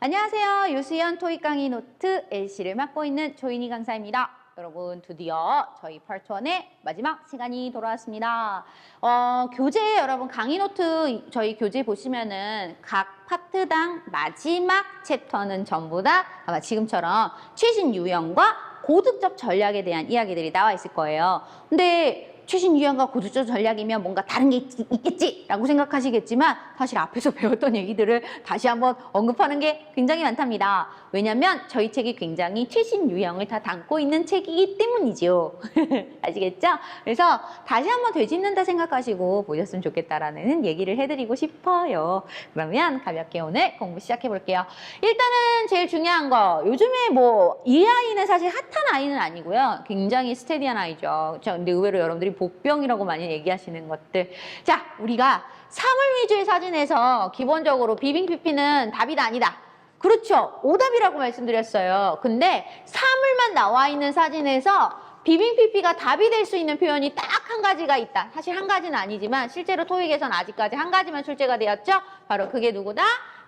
안녕하세요. 유수연 토익 강의 노트 LC를 맡고 있는 조인희 강사입니다. 여러분 드디어 저희 파트 1의 마지막 시간이 돌아왔습니다. 교재 여러분 강의 노트 저희 교재 보시면은 각 파트당 마지막 챕터는 전부 다 아마 지금처럼 최신 유형과 고득점 전략에 대한 이야기들이 나와 있을 거예요. 근데 최신 유형과 고득점 전략이면 뭔가 다른 게 있겠지라고 생각하시겠지만 사실 앞에서 배웠던 얘기들을 다시 한번 언급하는 게 굉장히 많답니다. 왜냐하면 저희 책이 굉장히 최신 유형을 다 담고 있는 책이기 때문이죠. 아시겠죠? 그래서 다시 한번 되짚는다 생각하시고 보셨으면 좋겠다라는 얘기를 해드리고 싶어요. 그러면 가볍게 오늘 공부 시작해 볼게요. 일단은 제일 중요한 거 요즘에 뭐 이 아이는 사실 핫한 아이는 아니고요. 굉장히 스테디한 아이죠. 근데 의외로 여러분들이 복병이라고 많이 얘기하시는 것들. 자, 우리가 사물 위주의 사진에서 기본적으로 비빙 PP는 답이다 아니다. 그렇죠. 오답이라고 말씀드렸어요. 근데 사물만 나와 있는 사진에서 비빙 PP가 답이 될 수 있는 표현이 딱 한 가지가 있다. 사실 한 가지는 아니지만 실제로 토익에서는 아직까지 한 가지만 출제가 되었죠. 바로 그게 누구다?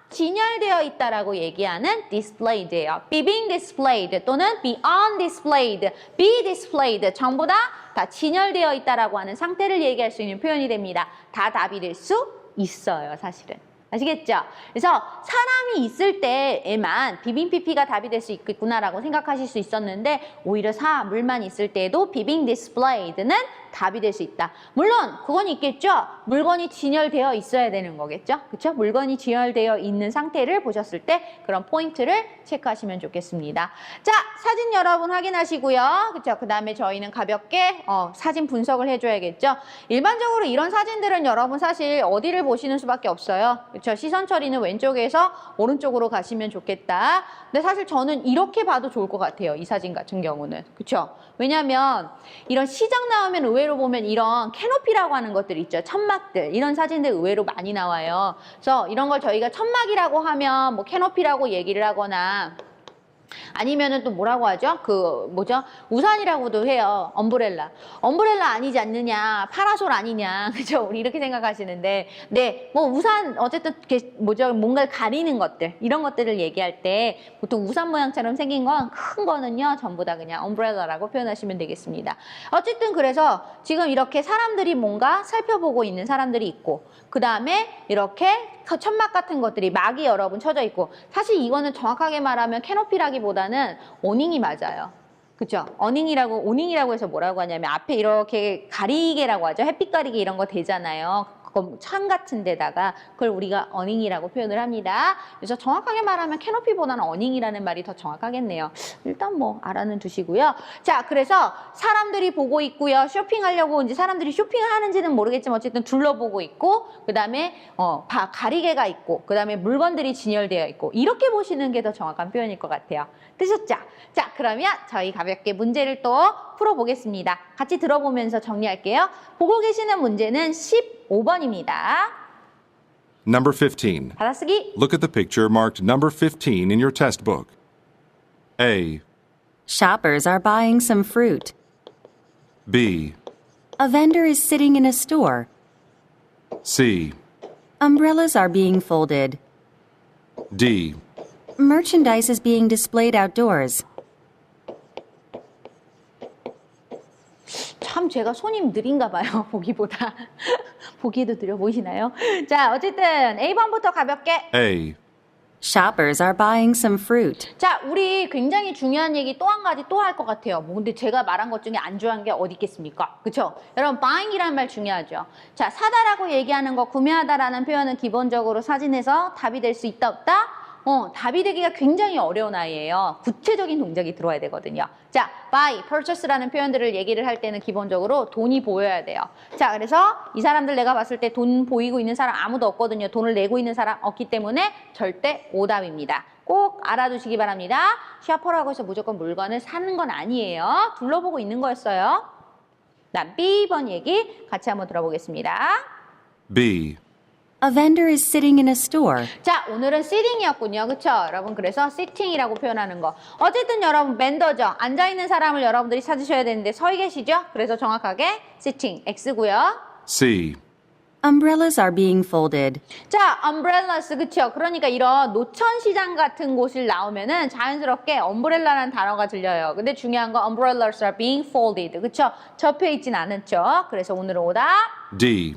진열되어 있다라고 얘기하는 displayed예요. be being displayed 또는 beyond displayed, be displayed 전부 다 진열되어 있다라고 하는 상태를 얘기할 수 있는 표현이 됩니다. 다 답이 될 수 있어요, 사실은. 아시겠죠? 그래서 사람이 있을 때에만 비빙 PP가 답이 될 수 있겠구나라고 생각하실 수 있었는데 오히려 사물만 있을 때에도 비빙 displayed는 답이 될 수 있다. 물론 그건 있겠죠. 물건이 진열되어 있어야 되는 거겠죠. 그렇죠? 물건이 진열되어 있는 상태를 보셨을 때 그런 포인트를 체크하시면 좋겠습니다. 자, 사진 여러분 확인하시고요. 그렇죠? 그 다음에 저희는 가볍게 사진 분석을 해줘야겠죠. 일반적으로 이런 사진들은 여러분 사실 어디를 보시는 수밖에 없어요. 그렇죠? 시선 처리는 왼쪽에서 오른쪽으로 가시면 좋겠다. 근데 사실 저는 이렇게 봐도 좋을 것 같아요. 이 사진 같은 경우는. 그렇죠? 왜냐하면 이런 시장 나오면 의외로 보면 이런 캐노피라고 하는 것들 있죠. 천막들. 이런 사진들 의외로 많이 나와요. 그래서 이런 걸 저희가 천막이라고 하면 뭐 캐노피라고 얘기를 하거나 아니면은 또 뭐라고 하죠? 우산이라고도 해요. 엄브렐라. 엄브렐라 아니지 않느냐? 파라솔 아니냐? 그죠? 우리 이렇게 생각하시는데, 네, 뭐 우산 어쨌든 뭔가를 가리는 것들 이런 것들을 얘기할 때 보통 우산 모양처럼 생긴 건 큰 거는요 전부 다 그냥 엄브렐라라고 표현하시면 되겠습니다. 어쨌든 그래서 지금 이렇게 사람들이 뭔가 살펴보고 있는 사람들이 있고, 그 다음에 이렇게 천막 같은 것들이 막이 여러분 쳐져 있고, 사실 이거는 정확하게 말하면 캐노피라기보다는 어닝이 맞아요. 그죠? 오닝이라고 해서 뭐라고 하냐면 앞에 이렇게 가리개라고 하죠. 햇빛 가리개 이런 거 되잖아요. 창 같은 데다가 그걸 우리가 어닝이라고 표현을 합니다. 그래서 정확하게 말하면 캐노피보다는 어닝이라는 말이 더 정확하겠네요. 일단 뭐 알아는 두시고요. 자, 그래서 사람들이 보고 있고요. 쇼핑하려고 이제 사람들이 쇼핑을 하는지는 모르겠지만 어쨌든 둘러보고 있고, 그 다음에 가리개가 있고, 그 다음에 물건들이 진열되어 있고, 이렇게 보시는 게 더 정확한 표현일 것 같아요. 되셨죠? 자, 그러면 저희 가볍게 문제를 또 풀어보겠습니다. 같이 들어보면서 정리할게요. 보고 계시는 문제는 15번입니다. Number 15. 받아쓰기. Look at the picture marked number 15 in your test book. A. Shoppers are buying some fruit. B. A vendor is sitting in a store. C. Umbrellas are being folded. D. Merchandise is being displayed outdoors. 참 제가 손이 느린가 봐요. 보기보다. 보기에도 느려 보이시나요? 자, 어쨌든 A번부터 가볍게. A. Shoppers are buying some fruit. 자, 우리 굉장히 중요한 얘기 또 한 가지 또 할 것 같아요. 뭐 근데 제가 말한 것 중에 안 중요한 게 어디 있겠습니까? 그쵸? 여러분, buying이라는 말 중요하죠. 자, 사다라고 얘기하는 거, 구매하다라는 표현은 기본적으로 사진에서 답이 될 수 있다, 없다? 답이 되기가 굉장히 어려운 아이예요. 구체적인 동작이 들어와야 되거든요. 자, buy, purchase라는 표현들을 얘기를 할 때는 기본적으로 돈이 보여야 돼요. 자, 그래서 이 사람들 내가 봤을 때 돈 보이고 있는 사람 아무도 없거든요. 돈을 내고 있는 사람 없기 때문에 절대 오답입니다. 꼭 알아두시기 바랍니다. 샤퍼라고 해서 무조건 물건을 사는 건 아니에요. 둘러보고 있는 거였어요. 나 B번 얘기 같이 한번 들어보겠습니다. B. A vendor is sitting in a store. 자, 오늘은 sitting이었군요. 그쵸? 여러분, 그래서 sitting이라고 표현하는 거. 어쨌든 여러분, 벤더죠. 앉아있는 사람을 여러분들이 찾으셔야 되는데 서 계시죠? 그래서 정확하게 sitting, X고요. C. Umbrellas are being folded. 자, umbrellas, 그쵸? 그러니까 이런 노천시장 같은 곳을 나오면은 자연스럽게 umbrel라라는 단어가 들려요. 근데 중요한 건 umbrellas are being folded, 그쵸? 접혀 있진 않았죠? 그래서 오늘은 오답. D.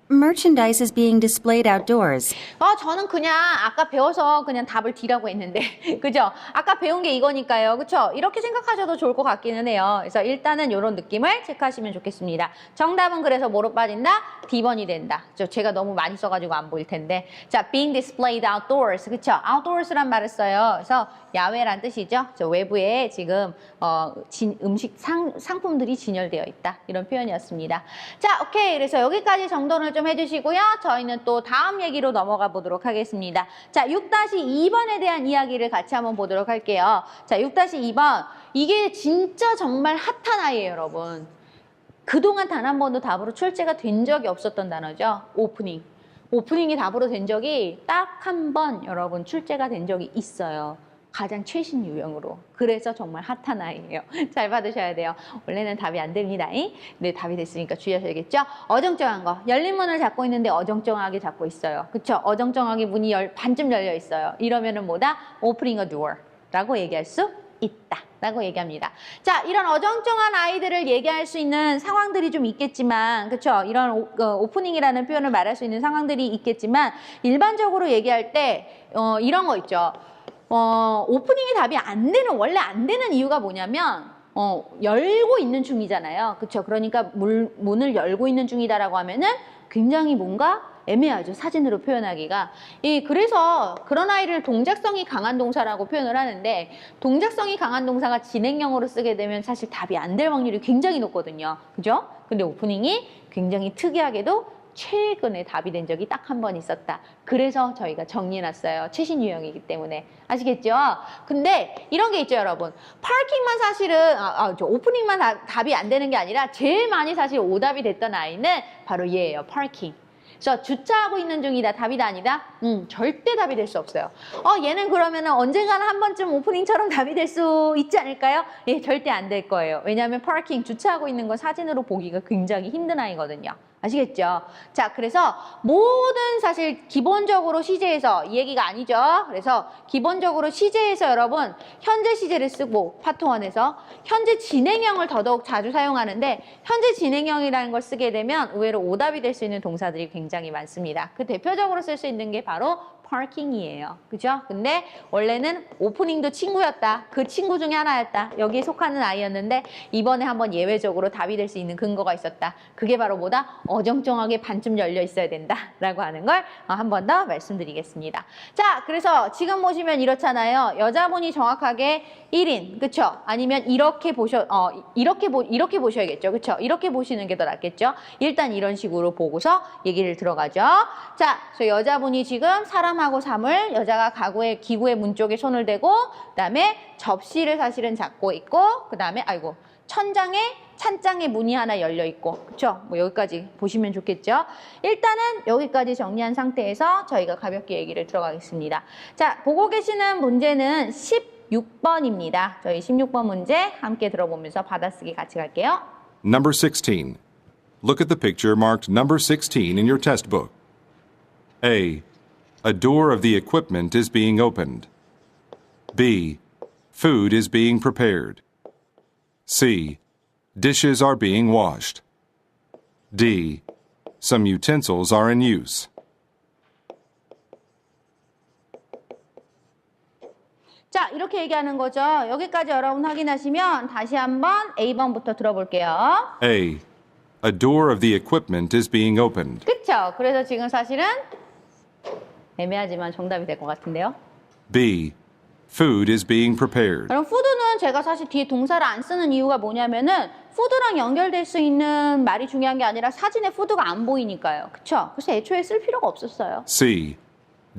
Merchandise is being displayed outdoors. 저는 그냥 아까 배워서 그냥 답을 D라고 했는데, 그죠? 아까 배운 게 이거니까요, 그쵸? 이렇게 생각하셔도 좋을 것 같기는 해요. 그래서 일단은 이런 느낌을 체크하시면 좋겠습니다. 정답은 그래서 뭐로 빠진다? D번이 된다. 제가 너무 많이 써가지고 안 보일 텐데. 자, being displayed outdoors, 그쵸? outdoors란 말을 써요. 그래서 야외란 뜻이죠. 외부에 지금 음식 상품들이 진열되어 있다. 이런 표현이었습니다. 자, 오케이. 그래서 여기까지 정돈을 좀 해주시고요. 저희는 또 다음 얘기로 넘어가 보도록 하겠습니다. 자, 6-2번에 대한 이야기를 같이 한번 보도록 할게요. 자, 6-2번. 이게 진짜 정말 핫한 아이예요, 여러분. 그동안 단 한 번도 답으로 출제가 된 적이 없었던 단어죠. 오프닝. 오프닝이 답으로 된 적이 딱 한 번 여러분 출제가 된 적이 있어요. 가장 최신 유형으로. 그래서 정말 핫한 아이예요. 잘 받으셔야 돼요. 원래는 답이 안 됩니다. 근데 답이 됐으니까 주의하셔야겠죠? 어정쩡한 거. 열린 문을 잡고 있는데 어정쩡하게 잡고 있어요. 그쵸? 어정쩡하게 문이 반쯤 열려 있어요. 이러면은 뭐다? Opening a door 라고 얘기할 수 있다 라고 얘기합니다. 자, 이런 어정쩡한 아이들을 얘기할 수 있는 상황들이 좀 있겠지만, 그쵸? 이런 오프닝이라는 표현을 말할 수 있는 상황들이 있겠지만, 일반적으로 얘기할 때 이런 거 있죠. 오프닝이 답이 원래 안 되는 이유가 뭐냐면, 열고 있는 중이잖아요. 그쵸? 그러니까 문을 열고 있는 중이다라고 하면은 굉장히 뭔가 애매하죠. 사진으로 표현하기가. 그래서 그런 아이를 동작성이 강한 동사라고 표현을 하는데, 동작성이 강한 동사가 진행형으로 쓰게 되면 사실 답이 안 될 확률이 굉장히 높거든요. 그죠? 근데 오프닝이 굉장히 특이하게도 최근에 답이 된 적이 딱 한 번 있었다. 그래서 저희가 정리해놨어요. 최신 유형이기 때문에. 아시겠죠? 근데 이런 게 있죠, 여러분. 파킹만 사실은, 오프닝만 답이 안 되는 게 아니라 제일 많이 사실 오답이 됐던 아이는 바로 얘예요. 파킹. 그래서 주차하고 있는 중이다. 답이다 아니다? 절대 답이 될 수 없어요. 얘는 그러면은 언젠가는 한 번쯤 오프닝처럼 답이 될 수 있지 않을까요? 예, 절대 안 될 거예요. 왜냐하면 파킹, 주차하고 있는 건 사진으로 보기가 굉장히 힘든 아이거든요. 아시겠죠? 자, 그래서 모든 사실 기본적으로 시제에서 이 얘기가 아니죠. 그래서 기본적으로 시제에서 여러분 현재 시제를 쓰고 파트 1에서 현재 진행형을 더더욱 자주 사용하는데, 현재 진행형이라는 걸 쓰게 되면 의외로 오답이 될 수 있는 동사들이 굉장히 많습니다. 그 대표적으로 쓸 수 있는 게 바로 파킹이에요. 그죠? 근데 원래는 오프닝도 친구였다. 그 친구 중에 하나였다. 여기에 속하는 아이였는데 이번에 한번 예외적으로 답이 될 수 있는 근거가 있었다. 그게 바로 뭐다? 어정쩡하게 반쯤 열려 있어야 된다. 라고 하는 걸 한 번 더 말씀드리겠습니다. 자, 그래서 지금 보시면 이렇잖아요. 여자분이 정확하게 1인, 그쵸? 아니면 이렇게 이렇게 보셔야겠죠. 그쵸? 이렇게 보시는 게 더 낫겠죠? 일단 이런 식으로 보고서 얘기를 들어가죠. 자, 그래서 여자분이 지금 사람하고 사물, 여자가 기구의 문 쪽에 손을 대고, 그 다음에 접시를 사실은 잡고 있고, 그 다음에, 찬장에 문이 하나 열려 있고, 그쵸? 뭐 여기까지 보시면 좋겠죠? 일단은 여기까지 정리한 상태에서 저희가 가볍게 얘기를 들어가겠습니다. 자, 보고 계시는 문제는 16번입니다. 저희 16번 문제 함께 들어보면서 받아쓰기 같이 갈게요. Number 16. Look at the picture marked number 16 in your test book. A. A door of the equipment is being opened. B. Food is being prepared. C. Dishes are being washed. D. Some utensils are in use. 자, 이렇게 얘기하는 거죠. 여기까지 여러분 확인하시면 다시 한번 A번부터 들어볼게요. A. A door of the equipment is being opened. 그쵸? 그래서 지금 사실은 애매하지만 정답이 될 것 같은데요. B. Food is being prepared. 그럼 푸드는 제가 사실 뒤에 동사를 안 쓰는 이유가 뭐냐면은 푸드랑 연결될 수 있는 말이 중요한 게 아니라 사진에 푸드가 안 보이니까요. 그쵸? 그래서 애초에 쓸 필요가 없었어요. C.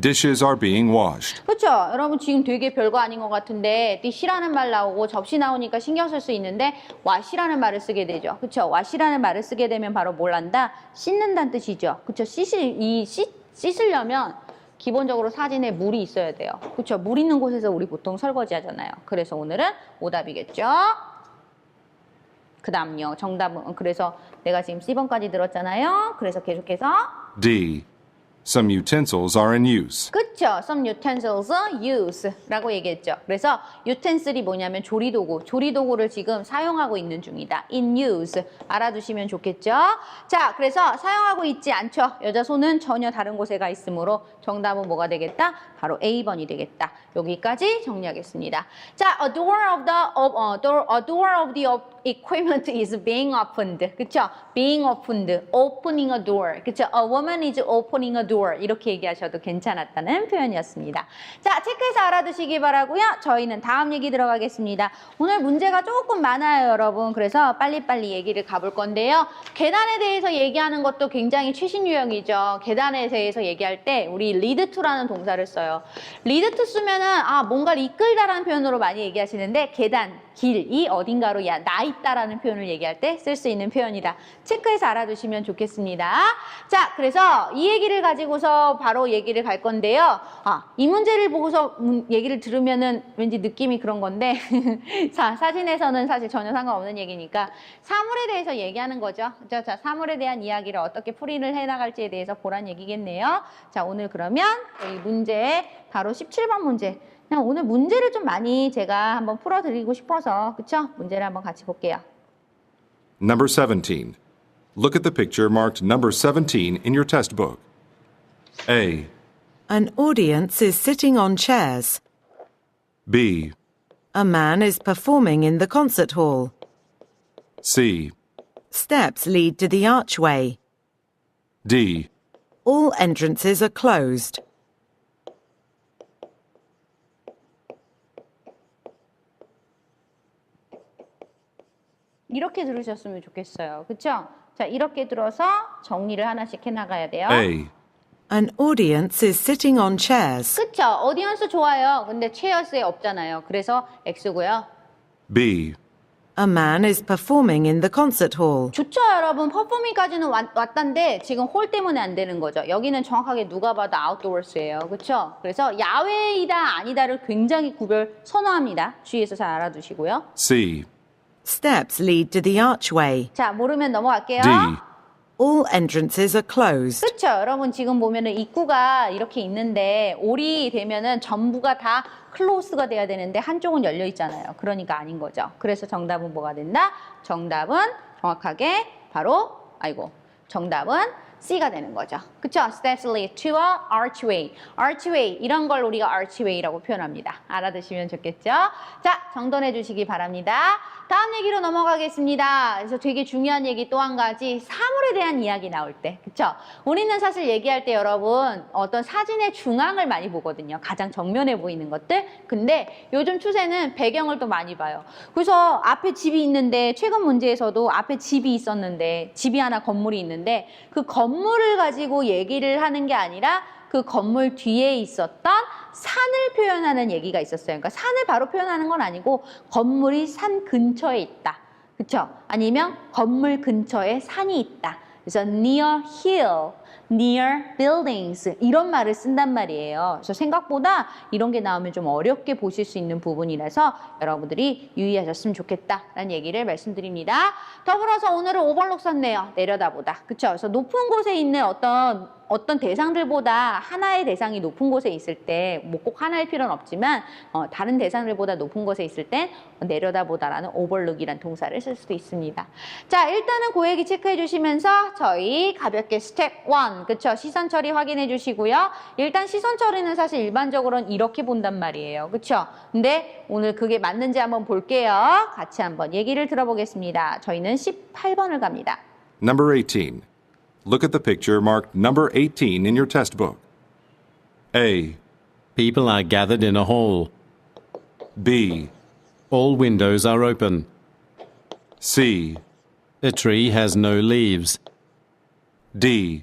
Dishes are being washed. 그쵸? 여러분 지금 되게 별거 아닌 것 같은데 디시라는 말 나오고 접시 나오니까 신경 쓸 수 있는데 와시라는 말을 쓰게 되죠. 그쵸? 와시라는 말을 쓰게 되면 바로 뭘 한다? 씻는다는 뜻이죠. 그쵸? 씻으려면 기본적으로 사진에 물이 있어야 돼요. 그쵸? 물 있는 곳에서 우리 보통 설거지 하잖아요. 그래서 오늘은 오답이겠죠? 그 다음요. 정답은 그래서 내가 지금 C번까지 들었잖아요. 그래서 계속해서 D. Some utensils are in use. 그쵸. Some utensils use라고 얘기했죠. 그래서 utensil이 뭐냐면 조리도구. 조리도구를 지금 사용하고 있는 중이다. in use. 알아두시면 좋겠죠. 자, 그래서 사용하고 있지 않죠. 여자 손은 전혀 다른 곳에 가 있으므로 정답은 뭐가 되겠다? 바로 A번이 되겠다. 여기까지 정리하겠습니다. 자, a door of the equipment is being opened. 그쵸? being opened. opening a door. 그쵸? a woman is opening a door. 이렇게 얘기하셔도 괜찮았다는 표현이었습니다. 자, 체크해서 알아두시기 바라고요. 저희는 다음 얘기 들어가겠습니다. 오늘 문제가 조금 많아요, 여러분. 그래서 빨리빨리 얘기를 가볼 건데요. 계단에 대해서 얘기하는 것도 굉장히 최신 유형이죠. 계단에 대해서 얘기할 때 우리 lead to라는 동사를 써요. lead to 쓰면은 뭔가를 이끌다라는 표현으로 많이 얘기하시는데 계단, 길이 어딘가로 나 있다라는 표현을 얘기할 때 쓸 수 있는 표현이다. 체크해서 알아두시면 좋겠습니다. 자, 그래서 이 얘기를 가지고서 바로 얘기를 갈 건데요. 이 문제를 보고서 얘기를 들으면은 왠지 느낌이 그런 건데 자, 사진에서는 사실 전혀 상관없는 얘기니까 사물에 대해서 얘기하는 거죠. 자, 사물에 대한 이야기를 어떻게 풀이를 해나갈지에 대해서 보란 얘기겠네요. 자, 오늘 그러면 이 문제 바로 17번 문제. 그냥 오늘 문제를 좀 많이 제가 한번 풀어드리고 싶어서 그쵸? 문제를 한번 같이 볼게요. Number 17. Look at the picture marked number 17 in your test book. A. An audience is sitting on chairs. B. A man is performing in the concert hall. C. Steps lead to the archway. D. All entrances are closed. 이렇게 들으셨으면 좋겠어요. 그쵸? 자, 이렇게 들어서 정리를 하나씩 해나가야 돼요. A. An audience is sitting on chairs. 그쵸? 어디언스 좋아요. 근데 체어스에 없잖아요. 그래서 X고요. B. A man is performing in the concert hall. 좋죠, 여러분. 퍼포밍까지는 왔단데 지금 홀 때문에 안 되는 거죠. 여기는 정확하게 누가 봐도 아웃도어스예요. 그렇죠? 그래서 야외이다 아니다를 굉장히 구별 선호합니다. 주의해서 잘 알아두시고요. C. Steps lead to the archway. 자, 모르면 넘어갈게요. D. All entrances are closed. 그렇죠. 여러분 지금 보면은 입구가 이렇게 있는데 올이 되면은 전부가 다 클로스가 돼야 되는데 한쪽은 열려 있잖아요. 그러니까 아닌 거죠. 그래서 정답은 뭐가 된다? 정답은 정확하게 바로 정답은 C가 되는 거죠. 그쵸? Steps lead to a archway. archway 이런 걸 우리가 archway라고 표현합니다. 알아두시면 좋겠죠? 자, 정돈해 주시기 바랍니다. 다음 얘기로 넘어가겠습니다. 그래서 되게 중요한 얘기 또 한 가지, 사물에 대한 이야기 나올 때, 그쵸? 우리는 사실 얘기할 때 여러분 어떤 사진의 중앙을 많이 보거든요. 가장 정면에 보이는 것들. 근데 요즘 추세는 배경을 또 많이 봐요. 그래서 앞에 집이 있는데 최근 문제에서도 앞에 집이 있었는데 집이 하나 건물이 있는데 그 건물을 가지고 얘기를 하는 게 아니라 그 건물 뒤에 있었던 산을 표현하는 얘기가 있었어요. 그러니까 산을 바로 표현하는 건 아니고 건물이 산 근처에 있다. 그쵸? 아니면 건물 근처에 산이 있다. 그래서 near hill, near buildings 이런 말을 쓴단 말이에요. 그래서 생각보다 이런 게 나오면 좀 어렵게 보실 수 있는 부분이라서 여러분들이 유의하셨으면 좋겠다라는 얘기를 말씀드립니다. 더불어서 오늘은 오버룩 썼네요. 내려다보다. 그쵸? 그래서 높은 곳에 있는 어떤 대상들보다 하나의 대상이 높은 곳에 있을 때, 뭐 꼭 하나일 필요는 없지만 다른 대상들보다 높은 곳에 있을 땐 내려다보다라는 overlook이란 동사를 쓸 수도 있습니다. 자, 일단은 그 얘기 체크해 주시면서 저희 가볍게 스텝 1, 그쵸? 시선 처리 확인해 주시고요. 일단 시선 처리는 사실 일반적으로는 이렇게 본단 말이에요. 그쵸? 근데 오늘 그게 맞는지 한번 볼게요. 같이 한번 얘기를 들어보겠습니다. 저희는 18번을 갑니다. Number 18. Look at the picture marked number 18 in your test book. A. People are gathered in a hall. B. All windows are open. C. A tree has no leaves. D.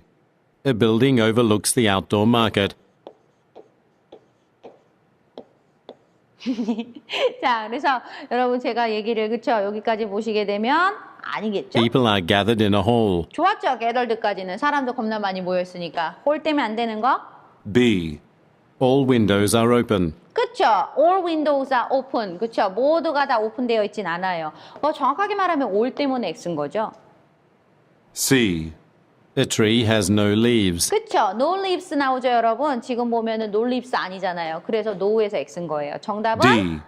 A building overlooks the outdoor market. 자, 그래서 여러분 제가 얘기를 그쵸? 여기까지 보시게 되면 아니겠죠? People are gathered in a hall. 좋았죠? 게덜드까지는 사람도 겁나 많이 모였으니까 홀 때문에 안 되는 거? B. All windows are open. 그쵸? All windows are open. 그쵸? 모두가 다 오픈되어 있진 않아요. 정확하게 말하면 all 때문에 X인 거죠. C. A tree has no leaves. 그쵸? No leaves 나오죠, 여러분? 지금 보면은 no leaves 아니잖아요. 그래서 no에서 X인 거예요. 정답은? D.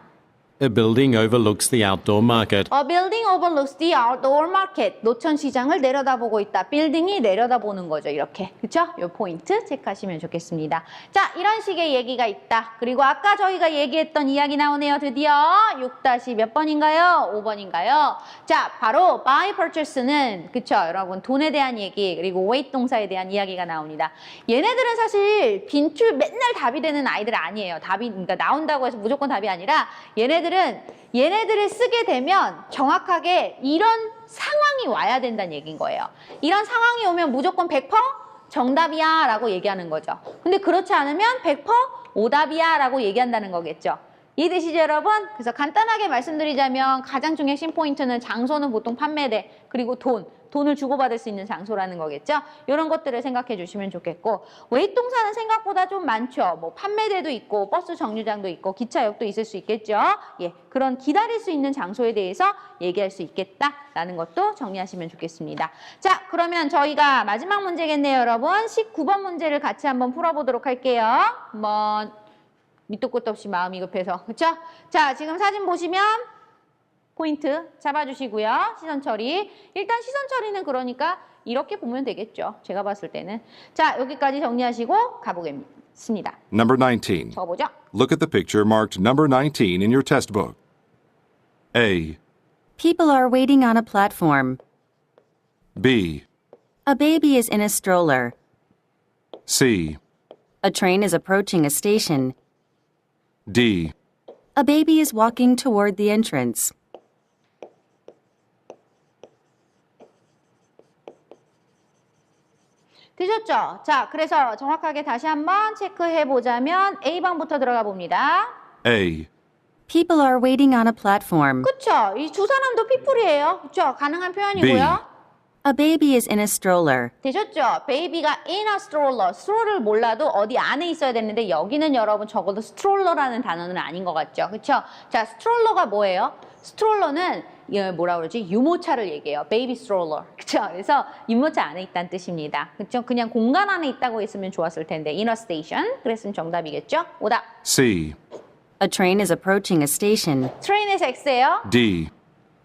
A building overlooks the outdoor market. A building overlooks the outdoor market. 노천 시장을 내려다보고 있다. 빌딩이 내려다보는 거죠. 이렇게. 그쵸? 요 포인트 체크하시면 좋겠습니다. 자, 이런 식의 얘기가 있다. 그리고 아까 저희가 얘기했던 이야기 나오네요. 드디어 6- 몇 번인가요? 5번인가요? 자, 바로 buy purchase는 그쵸? 여러분 돈에 대한 얘기 그리고 wait 동사에 대한 이야기가 나옵니다. 얘네들은 사실 빈출 맨날 답이 되는 아이들 아니에요. 답이 그러니까 나온다고 해서 무조건 답이 아니라 얘네들을 쓰게 되면 정확하게 이런 상황이 와야 된다는 얘기인 거예요. 이런 상황이 오면 무조건 100% 정답이야 라고 얘기하는 거죠. 근데 그렇지 않으면 100% 오답이야 라고 얘기한다는 거겠죠. 이해되시죠, 여러분? 그래서 간단하게 말씀드리자면 가장 중요한 핵심 포인트는 장소는 보통 판매대 그리고 돈을 주고받을 수 있는 장소라는 거겠죠. 이런 것들을 생각해 주시면 좋겠고 웨이트 동사는 생각보다 좀 많죠. 뭐 판매대도 있고 버스 정류장도 있고 기차역도 있을 수 있겠죠. 예, 그런 기다릴 수 있는 장소에 대해서 얘기할 수 있겠다라는 것도 정리하시면 좋겠습니다. 자, 그러면 저희가 마지막 문제겠네요, 여러분. 19번 문제를 같이 한번 풀어보도록 할게요. 한번 밑도 끝도 없이 마음이 급해서 그렇죠? 자, 지금 사진 보시면 포인트 잡아주시고요. 시선 처리. 일단 시선 처리는 그러니까 이렇게 보면 되겠죠. 제가 봤을 때는. 자, 여기까지 정리하시고 가보겠습니다. Number 19. 적어보죠. Look at the picture marked number 19 in your test book. A. People are waiting on a platform. B. A baby is in a stroller. C. A train is approaching a station. D. A baby is walking toward the entrance. 되셨죠? 자, 그래서 정확하게 다시 한번 체크해 보자면 A번부터 들어가 봅니다. A. People are waiting on a platform. 그쵸? 이 두 사람도 people이에요. 그쵸? 가능한 표현이고요. A baby is in a stroller. 되셨죠? 베이비가 in a stroller. 스트롤러를 몰라도 어디 안에 있어야 되는데 여기는 여러분 적어도 스트롤러라는 단어는 아닌 것 같죠? 그쵸? 자, 스트롤러가 뭐예요? 스트롤러는 뭐라 그러지? 유모차를 얘기해요. 베이비 스트롤러. 그쵸? 그래서 유모차 안에 있다는 뜻입니다. 그쵸? 그냥 공간 안에 있다고 했으면 좋았을 텐데 in a station. 그랬으면 정답이겠죠? 오답. C. A train is approaching a station. 트레인에서 X예요. D.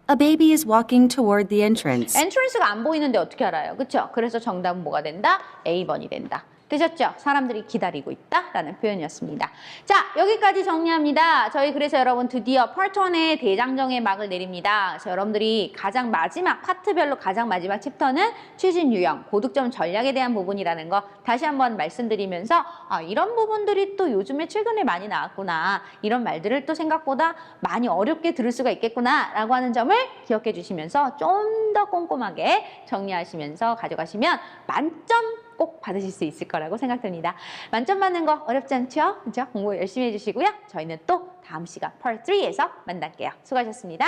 A baby is walking toward the entrance. 엔트런스가 안 보이는데 어떻게 알아요? 그쵸? 그래서 정답은 뭐가 된다? A번이 된다. 되셨죠? 사람들이 기다리고 있다라는 표현이었습니다. 자, 여기까지 정리합니다. 저희 그래서 여러분 드디어 파트 1의 대장정의 막을 내립니다. 그래서 여러분들이 가장 마지막 파트별로 가장 마지막 챕터는 취진 유형, 고득점 전략에 대한 부분이라는 거 다시 한번 말씀드리면서 이런 부분들이 또 요즘에 최근에 많이 나왔구나. 이런 말들을 또 생각보다 많이 어렵게 들을 수가 있겠구나 라고 하는 점을 기억해 주시면서 좀 더 꼼꼼하게 정리하시면서 가져가시면 만점 꼭 받으실 수 있을 거라고 생각됩니다. 만점 받는 거 어렵지 않죠? 그죠? 공부 열심히 해주시고요. 저희는 또 다음 시간 Part 3에서 만날게요. 수고하셨습니다.